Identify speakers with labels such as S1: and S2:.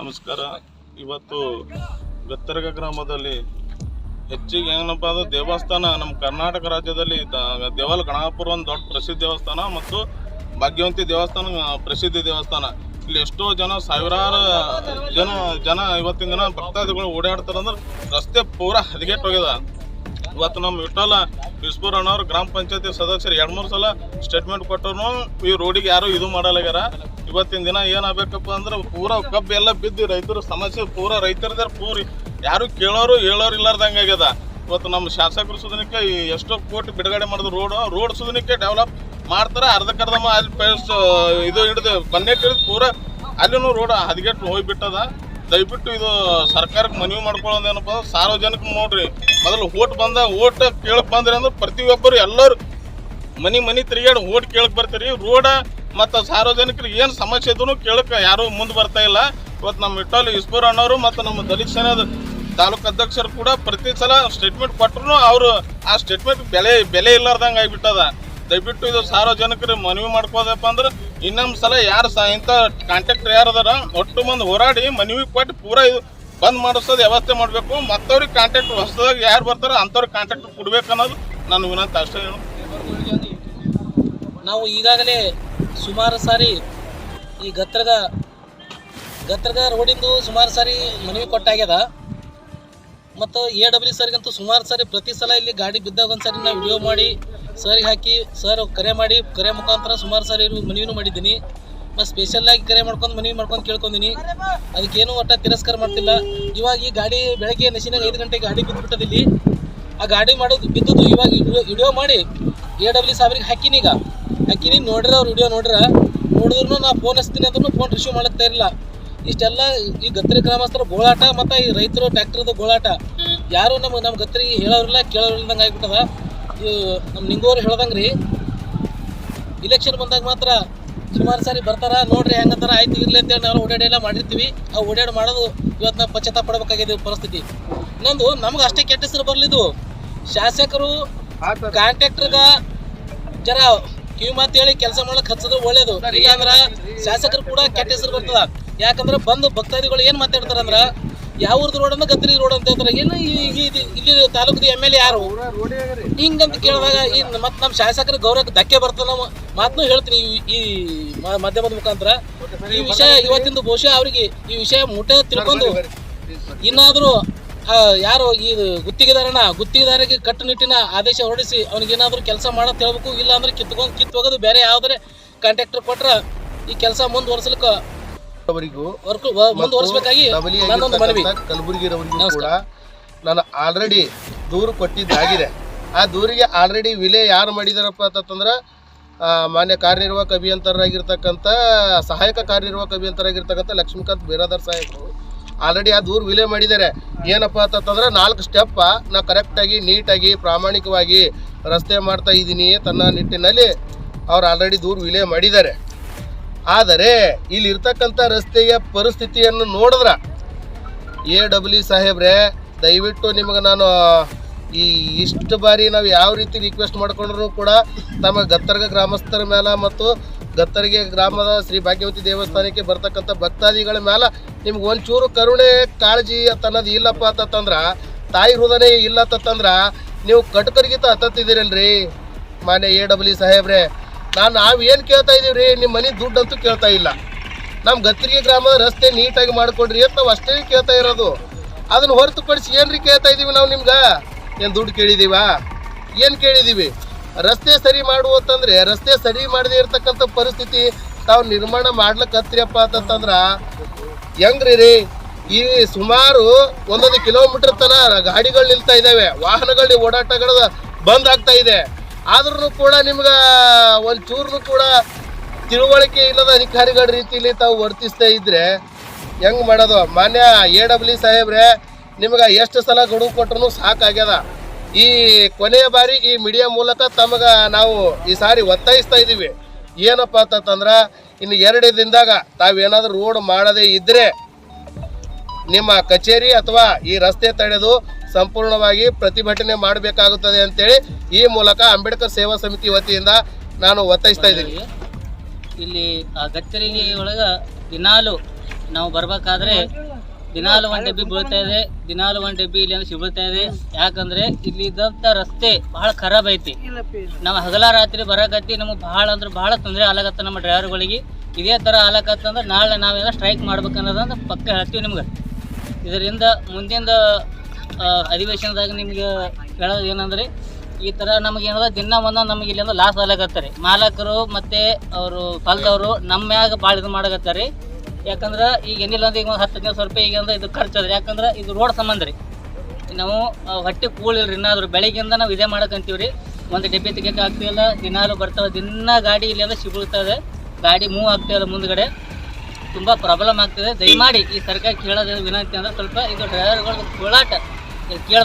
S1: ನಮಸ್ಕಾರ. ಇವತ್ತು ಗತ್ತರಗ ಗ್ರಾಮದಲ್ಲಿ ಹೆಚ್ಚಿಗೆ ಏನಪ್ಪ ಅದು ದೇವಸ್ಥಾನ ನಮ್ಮ ಕರ್ನಾಟಕ ರಾಜ್ಯದಲ್ಲಿ ದೇವಲ ಗಣಾಪುರ ಒಂದು ದೊಡ್ಡ ಪ್ರಸಿದ್ಧ ದೇವಸ್ಥಾನ ಮತ್ತು ಭಾಗ್ಯವಂತಿ ದೇವಸ್ಥಾನ ಪ್ರಸಿದ್ಧ ದೇವಸ್ಥಾನ. ಇಲ್ಲಿ ಎಷ್ಟೋ ಜನ ಸಾವಿರಾರು ಜನ ಇವತ್ತಿನ ದಿನ ಭಕ್ತಾದಿಗಳು ಓಡಾಡ್ತಾರಂದ್ರೆ ರಸ್ತೆ ಪೂರಾ ಹದಗೆಟ್ಟು ಹೋಗ್ಯದ. ಇವತ್ತು ನಮ್ಮ ವಿಠಲ ವಿಸ್ಪೂರ್ ಅಣ್ಣವ್ರು ಗ್ರಾಮ ಪಂಚಾಯತಿ ಸದಸ್ಯರು 2-3 ಸಲ ಸ್ಟೇಟ್ಮೆಂಟ್ ಕೊಟ್ಟರು, ಈ ರೋಡಿಗೆ ಯಾರು ಇದು ಮಾಡಲಾಗ್ಯಾರ. ಇವತ್ತಿನ ದಿನ ಏನಾಗಬೇಕಪ್ಪ ಅಂದ್ರೆ ಪೂರಾ ಕಬ್ಬು ಎಲ್ಲ ಬಿದ್ದು ರೈತರ ಸಮಸ್ಯೆ ಪೂರಾ ರೈತರದಾರ ಯಾರು ಕೇಳೋರು ಹೇಳೋರು ಇಲ್ಲಾರ್ದಂಗೆ ಆಗ್ಯದ. ಇವತ್ತು ನಮ್ಮ ಶಾಸಕರು ಸುಧನಕ್ಕೆ ಎಷ್ಟೋ ಕೋಟಿ ಬಿಡುಗಡೆ ಮಾಡಿದ್ರು ರೋಡ್ ಸುಧನಕ್ಕೆ ಡೆವಲಪ್ ಮಾಡ್ತಾರೆ. ಅರ್ಧಕ್ಕರ್ಧ ಅಲ್ಲಿ ಇದು ಹಿಡಿದು ಬನ್ನೇಟ್ ಹಿಡಿದು ಪೂರಾ ಅಲ್ಲಿನೂ ರೋಡ್ ಹದಗೆಟ್ಟು ಹೋಗಿಬಿಟ್ಟದ. ದಯವಿಟ್ಟು ಇದು ಸರ್ಕಾರಕ್ಕೆ ಮನವಿ ಮಾಡ್ಕೊಳ್ಳೋದೇನಪ್ಪ, ಸಾರ್ವಜನಿಕ ನೋಡ್ರಿ, ಮೊದಲು ಓಟ್ ಕೇಳಕ್ ಬಂದ್ರಿ ಅಂದ್ರೆ ಪ್ರತಿಯೊಬ್ಬರು ಎಲ್ಲರೂ ಮನಿ ತಿರುಗಾಡಿ ಓಟ್ ಕೇಳಕ್ ಬರ್ತೀರಿ. ರೋಡ ಮತ್ತು ಸಾರ್ವಜನಿಕರಿಗೆ ಏನು ಸಮಸ್ಯೆ ಇದ್ರೂ ಕೇಳಕ್ಕೆ ಯಾರೂ ಮುಂದೆ ಬರ್ತಾ ಇಲ್ಲ. ಇವತ್ತು ನಮ್ಮ ವಿಠಲ್ ವಿಸ್ಪೂರ್ ಅಣ್ಣವರು ಮತ್ತು ನಮ್ಮ ದಲಿತ ಸೇನೆಯ ತಾಲೂಕು ಅಧ್ಯಕ್ಷರು ಕೂಡ ಪ್ರತಿ ಸಲ ಸ್ಟೇಟ್ಮೆಂಟ್ ಕೊಟ್ಟರು ಅವರು ಆ ಸ್ಟೇಟ್ಮೆಂಟ್ ಬೆಲೆ ಇಲ್ಲಾರ್ದಂಗೆ ಆಗಿಬಿಟ್ಟದ. ದಯವಿಟ್ಟು ಇದು ಸಾರ್ವಜನಿಕರಿಗೆ ಮನವಿ ಮಾಡ್ಕೋದಪ್ಪ ಅಂದ್ರೆ ಇನ್ನೊಂದು ಸಲ ಯಾರು ಇಂಥ ಕಾಂಟ್ಯಾಕ್ಟರ್ ಯಾರು ಅದಾರ ಒಟ್ಟು ಮಂದಿ ಹೋರಾಡಿ ಮನವಿ ಕೊಟ್ಟು ಪೂರಾ ಇದು ಬಂದ್ ಮಾಡಿಸೋದು ವ್ಯವಸ್ಥೆ ಮಾಡಬೇಕು. ಮತ್ತವ್ರಿಗೆ ಕಾಂಟ್ಯಾಕ್ಟ್ ಹೊಸದಾಗಿ ಯಾರು ಬರ್ತಾರೆ ಅಂಥವ್ರಿಗೆ ಕಾಂಟ್ಯಾಕ್ಟ್ ಕೊಡ್ಬೇಕು ಅನ್ನೋದು ನನ್ನ ವಿನಂತಿ ಅಷ್ಟೇ.
S2: ನಾವು ಈಗಾಗಲೇ ಸುಮಾರು ಸಾರಿ ಈ ಗತ್ತರಗ ರೋಡಿಂದು ಸುಮಾರು ಸಾರಿ ಮನವಿ ಕೊಟ್ಟಾಗ್ಯದ. ಮತ್ತು AW ಸರ್ಗಂತೂ ಸುಮಾರು ಸಾರಿ ಪ್ರತಿ ಸಲ ಇಲ್ಲಿ ಗಾಡಿ ಬಿದ್ದಾಗ ಒಂದು ಸಾರಿ ನಾವು ವಿಡಿಯೋ ಮಾಡಿ ಸರ್ಗೆ ಹಾಕಿ ಸರ್ ಕರೆ ಮುಖಾಂತರ ಸುಮಾರು ಸಾರಿ ಮನವಿನೂ ಮಾಡಿದ್ದೀನಿ. ಮತ್ತು ಸ್ಪೆಷಲ್ಲಾಗಿ ಕರೆ ಮನವಿ ಕೇಳ್ಕೊಂತೀನಿ. ಅದಕ್ಕೇನು ಒಟ್ಟು ತಿರಸ್ಕಾರ ಮಾಡ್ತಿಲ್ಲ. ಇವಾಗ ಈ ಗಾಡಿ ಬೆಳಗ್ಗೆ ನಶಿನಾಗ 5 ಗಂಟೆಗೆ ಗಾಡಿ ಬಿದ್ದುಬಿಟ್ಟದಿಲ್ಲಿ. ಆ ಗಾಡಿ ಬಿದ್ದದ್ದು ಇವಾಗ ವಿಡಿಯೋ ಮಾಡಿ AW ಸಾಬ್ರಿಗೆ ಹಾಕಿನಿ ನೋಡ್ರಿ. ಅವ್ರು ವಿಡಿಯೋ ನೋಡಿದ್ರು ನಾ ಫೋನ್ ಹಚ್ತೀನಿ ಅಂದ್ರೂ ಫೋನ್ ರಿಸೀವ್ ಮಾಡಕ್ತಾ ಇರಲಿಲ್ಲ. ಇಷ್ಟೆಲ್ಲ ಈ ಗತ್ತರಿ ಗ್ರಾಮಸ್ಥರ ಗೋಳಾಟ ಮತ್ತು ಈ ರೈತರು ಟ್ರ್ಯಾಕ್ಟರ್ದು ಗೋಳಾಟ ಯಾರು ನಮ್ಮ ಗತ್ತರಿಗೆ ಹೇಳೋರಿಲ್ಲ ಕೇಳೋರಿಲ್ದಂಗೆ ಆಗಿಬಿಟ್ಟದ. ನಮ್ಮ ನಿಂಗೋರು ಹೇಳ್ದಂಗೆ ರೀ, ಇಲೆಕ್ಷನ್ ಬಂದಾಗ ಮಾತ್ರ ಸುಮಾರು ಸಾರಿ ಬರ್ತಾರ ನೋಡ್ರಿ ಹೆಂಗಂತಾರ ಆಯ್ತು ಇರಲಿ ಅಂತೇಳಿ ನಾವು ಓಡಾಡಿ ಮಾಡಿರ್ತೀವಿ. ಆ ಓಡಾಡಿ ಮಾಡೋದು ಇವತ್ತು ನಾವು ಪಶ್ಚಾತ್ತಾಪ ಪಡಬೇಕಾಗಿದೆ ಪರಿಸ್ಥಿತಿ. ಇನ್ನೊಂದು ನಮ್ಗೆ ಅಷ್ಟೇ ಕೆಟ್ಟ ಹೆಸರು ಬರಲಿದ್ದು, ಶಾಸಕರು ಕಾಂಟ್ರಾಕ್ಟರ್ಗ ಜರ ಕಿವಿ ಮಾತು ಹೇಳಿ ಕೆಲಸ ಮಾಡಕ್ಕೆ ಹಚ್ಚೋದು ಒಳ್ಳೇದು. ಇಲ್ಲಾಂದ್ರೆ ಶಾಸಕರು ಕೂಡ ಕೆಟ್ಟ ಹೆಸರು ಬರ್ತದ. ಯಾಕಂದ್ರೆ ಬಂದು ಭಕ್ತಾದಿಗಳು ಏನು ಮಾತಾಡ್ತಾರಂದ್ರೆ ಯಾವ್ದು ರೋಡ್ ಅಂದ್ರೆ ಗತ್ತರಿ ರೋಡ್ ಅಂತ ಹೇಳ್ತಾರೆ. ಏನು ಇಲ್ಲಿ ತಾಲೂಕದ MLA ಯಾರು ಹಿಂಗಂತ ಕೇಳಿದಾಗ ಮತ್ತು ನಮ್ಮ ಶಾಸಕರ ಗೌರವಕ್ಕೆ ಧಕ್ಕೆ ಬರ್ತದೆ. ನಾವು ಮಾತನ್ನು ಹೇಳ್ತೀನಿ ಈ ಮಾಧ್ಯಮದ ಮುಖಾಂತರ. ಈ ವಿಷಯ ಇವತ್ತಿಂದು ಬಹುಶಃ ಅವರಿಗೆ ಈ ವಿಷಯ ಮುಟ್ಟೆ ತಿಳ್ಕೊಂಡು ಇನ್ನಾದರೂ ಯಾರು ಈ ಗುತ್ತಿಗೆದಾರಿಗೆ ಕಟ್ಟುನಿಟ್ಟಿನ ಆದೇಶ ಹೊರಡಿಸಿ ಅವ್ನಿಗೇನಾದರೂ ಕೆಲಸ ಮಾಡೋದು ಹೇಳ್ಬೇಕು. ಇಲ್ಲ ಅಂದ್ರೆ ಕಿತ್ತೋಗೋದು ಬೇರೆ ಯಾವುದೇ ಕಾಂಟ್ರಾಕ್ಟರ್ ಕೊಟ್ರೆ ಈ ಕೆಲಸ ಮುಂದುವರ್ಸಲಿಕ್ಕೆ ಮುಂದುವರಿಸಬೇಕಾಗಿ ನನ್ನೊಂದು ಮನವಿ.
S3: ಕಲಬುರಗಿರವರಿಗೂ ಕೂಡ ನಾನು ಆಲ್ರೆಡಿ ದೂರು ಕೊಟ್ಟಿದ್ದಾಗಿದೆ. ಆ ದೂರಿಗೆ ಆಲ್ರೆಡಿ ವಿಲೆ ಯಾರು ಮಾಡಿದಾರಪ್ಪ ಅಂತಂದ್ರೆ ಮಾನ್ಯ ಕಾರ್ಯನಿರ್ವಾಹಕ ಅಭಿಯಂತರಾಗಿರ್ತಕ್ಕಂಥ ಸಹಾಯಕ ಕಾರ್ಯನಿರ್ವಾಹಕ ಅಭಿಯಂತರಾಗಿರ್ತಕ್ಕಂಥ ಲಕ್ಷ್ಮೀಕಾಂತ್ ಬೇರಾದಾರ್ ಸಾಹೇಬರು ಆಲ್ರೆಡಿ ಆ ದೂರು ವಿಲೆ ಮಾಡಿದ್ದಾರೆ. ಏನಪ್ಪ ಅಂತಂದ್ರೆ 4 ಸ್ಟೆಪ್ಪ ನಾ ಕರೆಕ್ಟಾಗಿ ನೀಟಾಗಿ ಪ್ರಾಮಾಣಿಕವಾಗಿ ರಸ್ತೆ ಮಾಡ್ತಾ ಇದ್ದೀನಿ ತನ್ನ ನಿಟ್ಟಿನಲ್ಲಿ ಅವ್ರು ಆಲ್ರೆಡಿ ದೂರು ವಿಲೆ ಮಾಡಿದ್ದಾರೆ. ಆದರೆ ಇಲ್ಲಿರ್ತಕ್ಕಂಥ ರಸ್ತೆಯ ಪರಿಸ್ಥಿತಿಯನ್ನು ನೋಡಿದ್ರೆ AW ಸಾಹೇಬ್ರೆ, ದಯವಿಟ್ಟು ನಿಮಗೆ ನಾನು ಇಷ್ಟು ಬಾರಿ ನಾವು ಯಾವ ರೀತಿ ರಿಕ್ವೆಸ್ಟ್ ಮಾಡ್ಕೊಂಡ್ರೂ ಕೂಡ ತಮ್ಮ ಗತ್ತರಗ ಗ್ರಾಮಸ್ಥರ ಮೇಲೆ ಮತ್ತು ಗತ್ತರಿಗೆ ಗ್ರಾಮದ ಶ್ರೀ ಭಾಗ್ಯವತಿ ದೇವಸ್ಥಾನಕ್ಕೆ ಬರ್ತಕ್ಕಂಥ ಭಕ್ತಾದಿಗಳ ಮೇಲೆ ನಿಮ್ಗೆ ಒಂಚೂರು ಕರುಣೆ ಕಾಳಜಿ ಅನ್ನೋದು ಇಲ್ಲಪ್ಪ ಅಂತಂದ್ರೆ, ತಾಯಿ ಹೃದಯ ಇಲ್ಲ ಅಂತಂದ್ರೆ ನೀವು ಕಟ್ಕರಿಗಿತ ಹತ್ತಿದ್ದೀರಲ್ರಿ ಮಾನ್ಯ AW ಸಾಹೇಬ್ರೆ. ನಾವು ಏನು ಕೇಳ್ತಾ ಇದ್ದೀವಿ ರೀ, ನಿಮ್ಮ ಮನೆ ದುಡ್ಡಂತೂ ಕೇಳ್ತಾ ಇಲ್ಲ. ನಮ್ಮ ಗತ್ತರಿಗೆ ಗ್ರಾಮದ ರಸ್ತೆ ನೀಟಾಗಿ ಮಾಡಿಕೊಡ್ರಿ ಅಂತ ನಾವು ಅಷ್ಟೇ ಕೇಳ್ತಾ ಇರೋದು. ಅದನ್ನು ಹೊರತುಪಡಿಸಿ ಏನು ರೀ ಕೇಳ್ತಾ ಇದ್ದೀವಿ ನಾವು ನಿಮ್ಗೆ? ಏನು ದುಡ್ಡು ಕೇಳಿದ್ದೀವ? ಏನು ಕೇಳಿದ್ದೀವಿ? ರಸ್ತೆ ಸರಿ ಮಾಡುವಂತಂದ್ರೆ ರಸ್ತೆ ಸರಿ ಮಾಡದೇ ಇರ್ತಕ್ಕಂಥ ಪರಿಸ್ಥಿತಿ ತಾವು ನಿರ್ಮಾಣ ಮಾಡ್ಲಿಕ್ಕತ್ರಿಯಪ್ಪ ಅಂತಂದ್ರೆ ಹೆಂಗ್ರಿ ರೀ? ಈ ಸುಮಾರು 1 ಕಿಲೋಮೀಟರ್ ತನಕ ಗಾಡಿಗಳು ನಿಲ್ತಾ ಇದ್ದಾವೆ, ವಾಹನಗಳ ಓಡಾಟಗಳು ಬಂದ್ ಆಗ್ತಾ ಇದೆ. ಆದ್ರೂ ಕೂಡ ನಿಮ್ಗೆ ಒಂಚೂರು ಕೂಡ ತಿಳುವಳಿಕೆ ಇಲ್ಲದ ಅಧಿಕಾರಿಗಳ ರೀತಿಯಲ್ಲಿ ತಾವು ವರ್ತಿಸ್ತಾ ಇದ್ರೆ ಹೆಂಗೆ ಮಾಡೋದು? ಮಾನ್ಯ AW ಸಾಹೇಬ್ರೆ, ನಿಮ್ಗೆ ಎಷ್ಟು ಸಲ ಗಡುವು ಕೊಟ್ಟರು ಸಾಕಾಗ್ಯದ. ಈ ಕೊನೆಯ ಬಾರಿ ಈ ಮೀಡಿಯಾ ಮೂಲಕ ತಮಗೆ ನಾವು ಈ ಸಾರಿ ಒತ್ತಾಯಿಸ್ತಾ ಇದ್ದೀವಿ. ಏನಪ್ಪ ಅಂತಂದ್ರೆ ಇನ್ನು 2 ದಿನದಾಗ ತಾವೇನಾದರೂ ರೋಡ್ ಮಾಡದೇ ಇದ್ದರೆ ನಿಮ್ಮ ಕಚೇರಿ ಅಥವಾ ಈ ರಸ್ತೆ ತಡೆದು ಸಂಪೂರ್ಣವಾಗಿ ಪ್ರತಿಭಟನೆ ಮಾಡಬೇಕಾಗುತ್ತದೆ ಅಂತೇಳಿ ಈ ಮೂಲಕ ಅಂಬೇಡ್ಕರ್ ಸೇವಾ ಸಮಿತಿ ವತಿಯಿಂದ ನಾನು ಒತ್ತಾಯಿಸ್ತಾ ಇದ್ದೀನಿ.
S4: ಇಲ್ಲಿ ಗತ್ತರಿಗೆ ಒಳಗೆ ದಿನಾಲು ನಾವು ಬರ್ಬೇಕಾದ್ರೆ ದಿನಾಲು ಒಂದು ಡಬ್ಬಿ ಬೀಳ್ತಾ ಇದೆ, ದಿನಾಲು ಒಂದು ಡಬ್ಬಿ ಇಲ್ಲಿ ಅಂದ್ರೆ ಸಿಗುತ್ತಾ ಇದೆ. ಯಾಕಂದ್ರೆ ಇಲ್ಲಿ ಇದ್ದಂಥ ರಸ್ತೆ ಬಹಳ ಖರಾಬ್ ಐತಿ. ನಾವು ಹಗಲ ರಾತ್ರಿ ಬರಕತ್ತಿ ನಮಗೆ ಬಹಳ ಅಂದ್ರೆ ಬಹಳ ತೊಂದರೆ ಆಗ್ಲಕತ್ತ ನಮ್ಮ ಡ್ರೈವರ್ಗಳಿಗೆ. ಇದೇ ಥರ ಆಗ್ಲಕತ್ತಂದ್ರೆ ನಾಳೆ ನಾವೇನೋ ಸ್ಟ್ರೈಕ್ ಮಾಡ್ಬೇಕನ್ನೋದಂದ್ರೆ ಪಕ್ಕ ಹೇಳ್ತೀವಿ ನಿಮ್ಗೆ. ಇದರಿಂದ ಮುಂದಿನ ಅಧಿವೇಶನದಾಗ ನಿಮ್ಗೆ ಹೇಳೋದು ಏನಂದ್ರೆ ಈ ಥರ ನಮಗೆ ಏನದ ದಿನ ಒಂದೊಂದು ನಮಗೆ ಇಲ್ಲಿಂದ ಲಾಸ್ ಆಗ್ಲಕತ್ತಾರೆ. ಮಾಲಕರು ಮತ್ತು ಅವರು ಫಲದವರು ನಮ್ಮ ಮ್ಯಾಗ ಭಾಳ ಇದು ಮಾಡಕತ್ತಾರೆ. ಯಾಕಂದ್ರೆ ಈಗ ಏನಿಲ್ಲ ಅಂದ್ರೆ ಈಗ ಒಂದು 10-15 ರೂಪಾಯಿ ಈಗ ಅಂದ್ರೆ ಇದು ಖರ್ಚು ಅದ್ರಿ. ಯಾಕಂದ್ರೆ ಇದು ರೋಡ್ ಸಂಬಂಧ ರೀ. ನಾವು ಹೊಟ್ಟೆ ಕೂಳಿಲ್ರಿ. ಇನ್ನಾದ್ರು ಬೆಳಗ್ಗೆಯಿಂದ ನಾವು ಇದೇ ಮಾಡಕ್ಕಂತೀವಿ ರೀ. ಒಂದು ಡಬ್ಬಿ ತೆಗಿಯೋಕೆ ಆಗ್ತಿಲ್ಲ. ದಿನಾಲು ಬರ್ತಾವೆ, ದಿನ ಗಾಡಿ ಇಲ್ಲಿಂದ ಸಿಗುತ್ತದೆ, ಗಾಡಿ ಮೂವ್ ಆಗ್ತಾಯಿಲ್ಲ ಮುಂದ್ಗಡೆ. ತುಂಬ ಪ್ರಾಬ್ಲಮ್ ಆಗ್ತದೆ. ದಯಮಾಡಿ ಈ ಸರ್ಕಾರ ಕೇಳೋದು ವಿನಂತಿ ಅಂದ್ರೆ ಸ್ವಲ್ಪ ಇದು ಡ್ರೈವರ್ಗಳ ಹೋರಾಟ ಕೇಳ